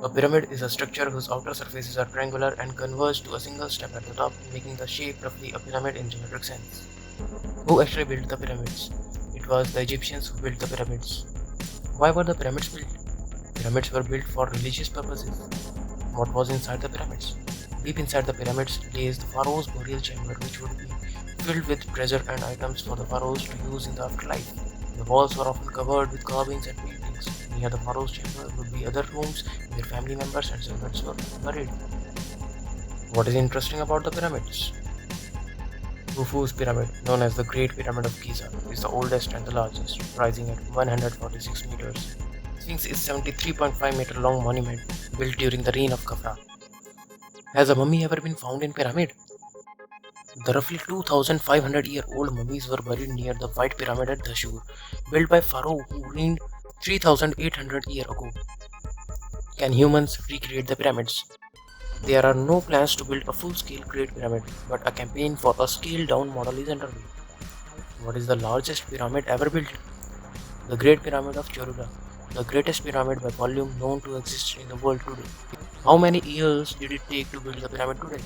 A pyramid is a structure whose outer surfaces are triangular and converge to a single step at the top, making the shape roughly a pyramid in geometric sense. Who actually built the pyramids? It was the Egyptians who built the pyramids. Why were the pyramids built? Pyramids were built for religious purposes. What was inside the pyramids? Deep inside the pyramids lays the pharaoh's burial chamber, which would be filled with treasure and items for the pharaohs to use in the afterlife. The walls were often covered with carvings and paintings. Near the pharaoh's chamber would be other rooms where family members and servants were buried. What is interesting about the pyramids? Khufu's pyramid, known as the Great Pyramid of Giza, is the oldest and the largest, rising at 146 meters. Sphinx is a 73.5-meter long monument built during the reign of Khafra. Has a mummy ever been found in pyramid? The roughly 2,500-year-old mummies were buried near the White Pyramid at Dashur, built by Pharaoh who reigned 3,800 years ago. Can humans recreate the pyramids? There are no plans to build a full-scale Great Pyramid, but a campaign for a scaled-down model is underway. What is the largest pyramid ever built? The Great Pyramid of Cholula, the greatest pyramid by volume known to exist in the world today. How many years did it take to build the pyramid today?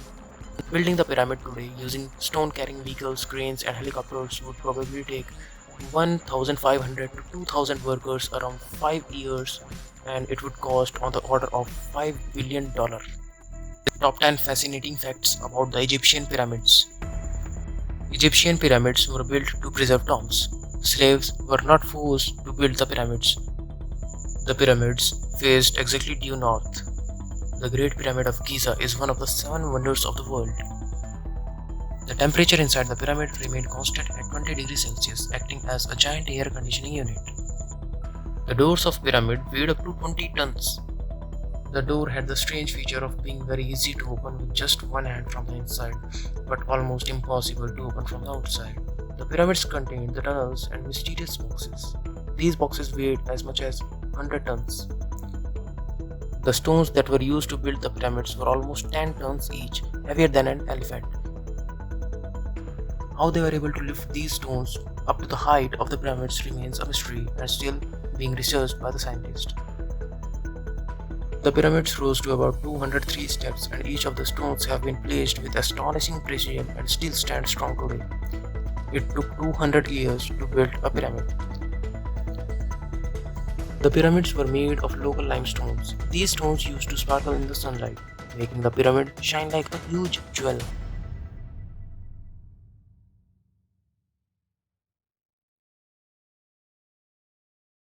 Building the pyramid today using stone-carrying vehicles, cranes, and helicopters would probably take 1,500 to 2,000 workers around 5 years, and it would cost on the order of $5 billion. Top 10 fascinating facts about the Egyptian pyramids. Egyptian pyramids were built to preserve tombs. Slaves were not forced to build the pyramids. The pyramids faced exactly due north. The Great Pyramid of Giza is one of the 7 wonders of the world. The temperature inside the pyramid remained constant at 20 degrees Celsius, acting as a giant air conditioning unit. The doors of pyramid weighed up to 20 tons. The door had the strange feature of being very easy to open with just one hand from the inside, but almost impossible to open from the outside. The pyramids contained the tunnels and mysterious boxes. These boxes weighed as much as 100 tons. The stones that were used to build the pyramids were almost 10 tons each, heavier than an elephant. How they were able to lift these stones up to the height of the pyramids remains a mystery and still being researched by the scientists. The pyramids rose to about 203 steps, and each of the stones have been placed with astonishing precision and still stand strong today. It took 200 years to build a pyramid. The pyramids were made of local limestones. These stones used to sparkle in the sunlight, making the pyramid shine like a huge jewel.